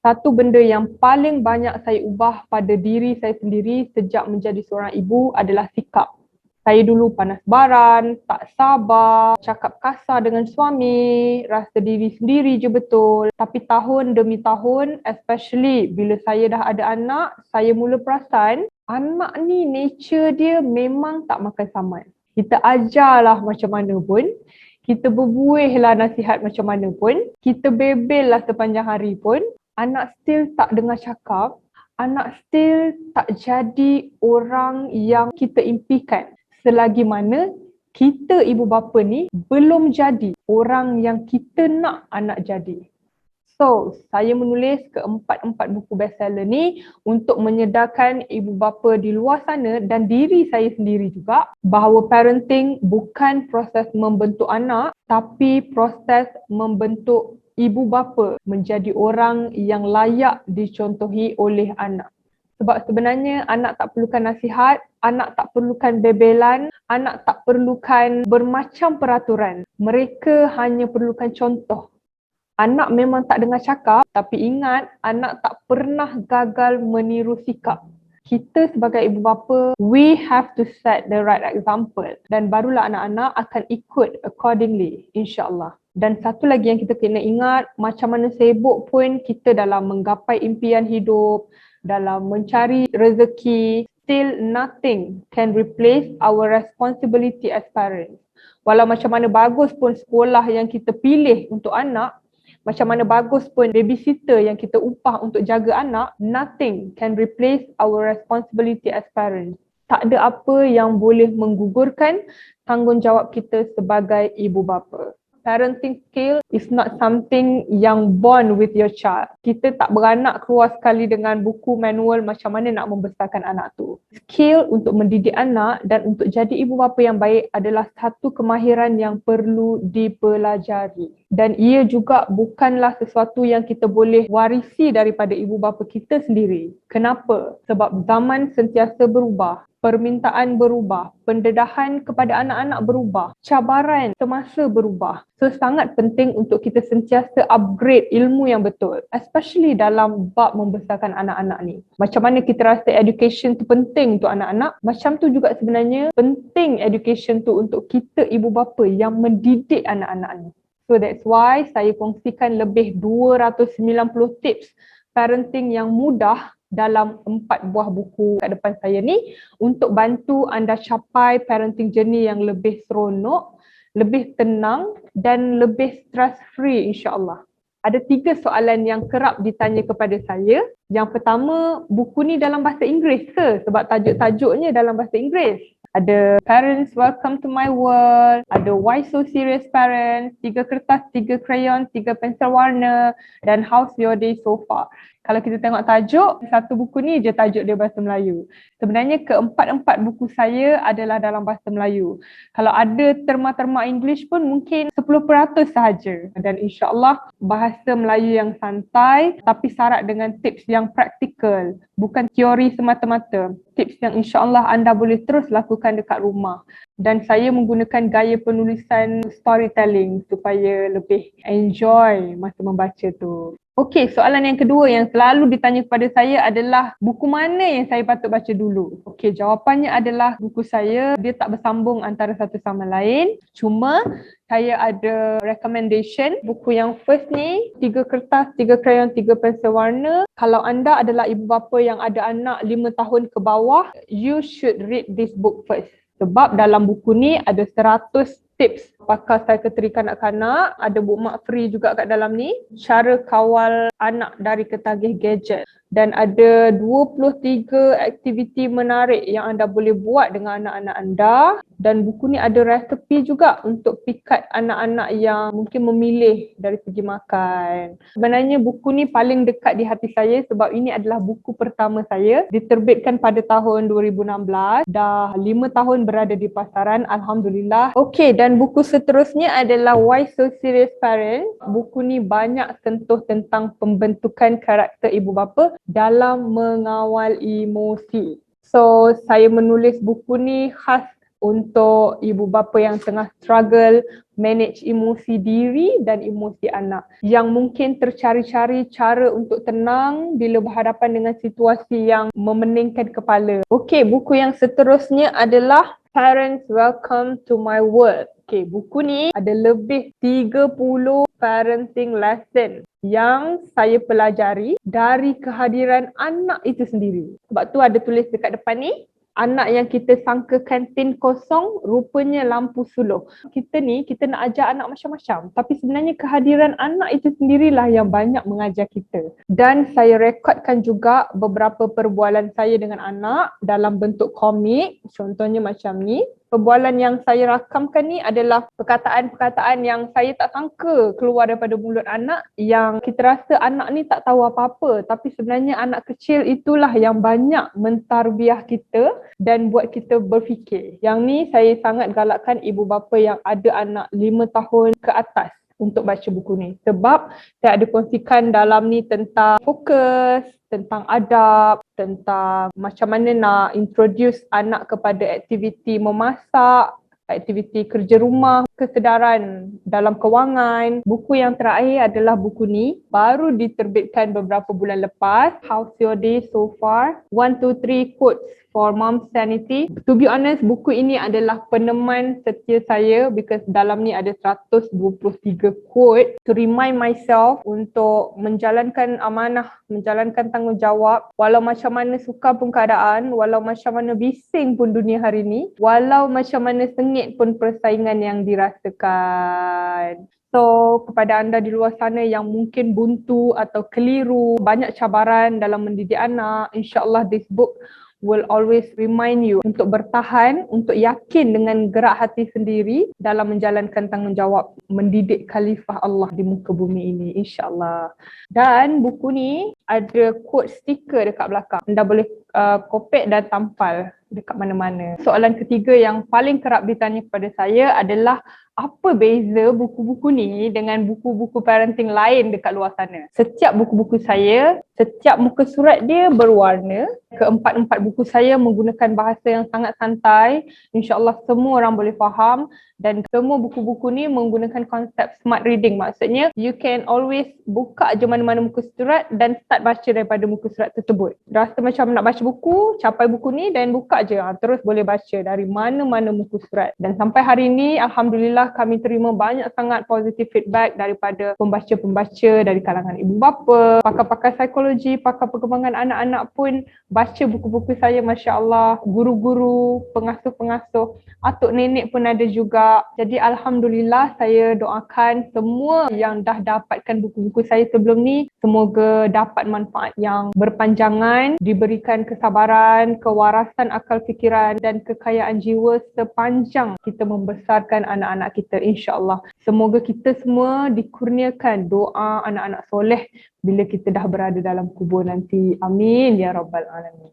Satu benda yang paling banyak saya ubah pada diri saya sendiri sejak menjadi seorang ibu adalah sikap. Saya dulu panas baran, tak sabar, cakap kasar dengan suami, rasa diri sendiri je betul. Tapi tahun demi tahun, especially bila saya dah ada anak, saya mula perasan anak ni nature dia memang tak makan saman. Kita ajarlah macam mana pun, kita berbuihlah nasihat macam mana pun, kita bebellah sepanjang hari pun, anak still tak dengar cakap, anak still tak jadi orang yang kita impikan. Selagi mana kita ibu bapa ni belum jadi orang yang kita nak anak jadi. So, saya menulis keempat-empat buku bestseller ni untuk menyedarkan ibu bapa di luar sana dan diri saya sendiri juga bahawa parenting bukan proses membentuk anak tapi proses membentuk ibu bapa menjadi orang yang layak dicontohi oleh anak. Sebab sebenarnya anak tak perlukan nasihat, anak tak perlukan bebelan, anak tak perlukan bermacam peraturan. Mereka hanya perlukan contoh. Anak memang tak dengar cakap, tapi ingat anak tak pernah gagal meniru sikap. Kita sebagai ibu bapa, we have to set the right example dan barulah anak-anak akan ikut accordingly, insya-Allah. Dan satu lagi yang kita kena ingat, macam mana sibuk pun kita dalam menggapai impian hidup, dalam mencari rezeki, still nothing can replace our responsibility as parents. Walau macam mana bagus pun sekolah yang kita pilih untuk anak, macam mana bagus pun babysitter yang kita upah untuk jaga anak, nothing can replace our responsibility as parents. Tak ada apa yang boleh menggugurkan tanggungjawab kita sebagai ibu bapa. Parenting skill is not something yang born with your child. Kita tak beranak keluar sekali dengan buku manual macam mana nak membesarkan anak tu. Skill untuk mendidik anak dan untuk jadi ibu bapa yang baik adalah satu kemahiran yang perlu dipelajari. Dan ia juga bukanlah sesuatu yang kita boleh warisi daripada ibu bapa kita sendiri. Kenapa? Sebab zaman sentiasa berubah. Permintaan berubah, pendedahan kepada anak-anak berubah, cabaran semasa berubah. So sangat penting untuk kita sentiasa upgrade ilmu yang betul, especially dalam bab membesarkan anak-anak ni. Macam mana kita rasa education tu penting untuk anak-anak, macam tu juga sebenarnya penting education tu untuk kita ibu bapa yang mendidik anak-anak ni. So that's why saya kongsikan lebih 290 tips parenting yang mudah dalam 4 buah buku kat depan saya ni untuk bantu anda capai parenting journey yang lebih seronok, lebih tenang dan lebih stress free insya-Allah. Ada 3 soalan yang kerap ditanya kepada saya. Yang pertama, buku ni dalam bahasa Inggeris ke? Sebab tajuk-tajuknya dalam bahasa Inggeris. Ada Parents Welcome to My World, ada Why So Serious Parents, 3 kertas, 3 krayon, 3 pensel warna dan How's Your Day So Far. Kalau kita tengok tajuk, satu buku ni je tajuk dia bahasa Melayu. Sebenarnya keempat-empat buku saya adalah dalam bahasa Melayu. Kalau ada terma-terma English pun mungkin 10% sahaja. Dan insya-Allah bahasa Melayu yang santai tapi syarat dengan tips yang praktikal. Bukan teori semata-mata. Tips yang insya-Allah anda boleh terus lakukan dekat rumah. Dan saya menggunakan gaya penulisan storytelling supaya lebih enjoy masa membaca tu. Okey, soalan yang kedua yang selalu ditanya kepada saya adalah buku mana yang saya patut baca dulu? Okey, jawapannya adalah buku saya, dia tak bersambung antara satu sama lain. Cuma saya ada recommendation. Buku yang first ni, 3 kertas, 3 krayon, 3 pensel warna. Kalau anda adalah ibu bapa yang ada anak 5 tahun ke bawah, you should read this book first. Sebab dalam buku ni ada 100 tips pakar psikiatri kanak-kanak, ada bookmark free juga kat dalam ni, cara kawal anak dari ketagih gadget dan ada 23 aktiviti menarik yang anda boleh buat dengan anak-anak anda dan buku ni ada resepi juga untuk pikat anak-anak yang mungkin memilih dari segi makan. Sebenarnya buku ni paling dekat di hati saya sebab ini adalah buku pertama saya, diterbitkan pada tahun 2016, dah 5 tahun berada di pasaran, alhamdulillah. Okey, dan buku seterusnya adalah Why So Serious Parents. Buku ni banyak sentuh tentang pembentukan karakter ibu bapa dalam mengawal emosi. So, saya menulis buku ni khas untuk ibu bapa yang tengah struggle manage emosi diri dan emosi anak. Yang mungkin tercari-cari cara untuk tenang bila berhadapan dengan situasi yang memeningkan kepala. Okey, buku yang seterusnya adalah Parents Welcome to My World. Okey, buku ni ada lebih 30 parenting lesson yang saya pelajari dari kehadiran anak itu sendiri. Sebab tu ada tulis dekat depan ni, anak yang kita sangka kantin kosong, rupanya lampu suluh. Kita ni, kita nak ajar anak macam-macam. Tapi sebenarnya kehadiran anak itu sendirilah yang banyak mengajar kita. Dan saya rekodkan juga beberapa perbualan saya dengan anak dalam bentuk komik. Contohnya macam ni. Perbualan yang saya rakamkan ni adalah perkataan-perkataan yang saya tak sangka keluar daripada mulut anak, yang kita rasa anak ni tak tahu apa-apa, tapi sebenarnya anak kecil itulah yang banyak mentarbiah kita dan buat kita berfikir. Yang ni saya sangat galakkan ibu bapa yang ada anak 5 tahun ke atas untuk baca buku ni. Sebab saya ada kongsikan dalam ni tentang fokus, tentang adab, tentang macam mana nak introduce anak kepada aktiviti memasak, aktiviti kerja rumah, kesedaran dalam kewangan. Buku yang terakhir adalah buku ni, baru diterbitkan beberapa bulan lepas, How's Your Day So Far? 1, 2, 3 Quotes for Mom Sanity. To be honest, buku ini adalah peneman setia saya because dalam ni ada 123 quote to remind myself untuk menjalankan amanah, menjalankan tanggungjawab walau macam mana sukar pun keadaan, walau macam mana bising pun dunia hari ni, walau macam mana sengit pun persaingan yang dirasakan. So, kepada anda di luar sana yang mungkin buntu atau keliru, banyak cabaran dalam mendidik anak, insyaAllah this book will always remind you untuk bertahan, untuk yakin dengan gerak hati sendiri dalam menjalankan tanggungjawab mendidik khalifah Allah di muka bumi ini, insyaAllah. Dan buku ni ada quote stiker dekat belakang. Anda boleh kopek dan tampal dekat mana-mana. Soalan ketiga yang paling kerap ditanya kepada saya adalah apa beza buku-buku ni dengan buku-buku parenting lain dekat luar sana. Setiap buku-buku saya, setiap muka surat dia berwarna. Keempat-empat buku saya menggunakan bahasa yang sangat santai. InsyaAllah semua orang boleh faham. Dan semua buku-buku ni menggunakan konsep smart reading. Maksudnya, you can always buka je mana-mana muka surat dan start baca daripada muka surat tersebut. Rasa macam nak baca buku, capai buku ni dan buka je. Terus boleh baca dari mana-mana muka surat. Dan sampai hari ni, Alhamdulillah kami terima banyak sangat positive feedback daripada pembaca-pembaca dari kalangan ibu bapa, pakar-pakar psikologi, pakar perkembangan anak-anak pun baca buku-buku saya, Masya Allah. Guru-guru, pengasuh-pengasuh, atuk nenek pun ada juga. Jadi Alhamdulillah, saya doakan semua yang dah dapatkan buku-buku saya sebelum ni, semoga dapat manfaat yang berpanjangan, diberikan kesabaran, kewarasan akal fikiran dan kekayaan jiwa sepanjang kita membesarkan anak-anak kita, insyaAllah. Semoga kita semua dikurniakan doa anak-anak soleh bila kita dah berada dalam kubur nanti. Amin ya Rabbal Alamin.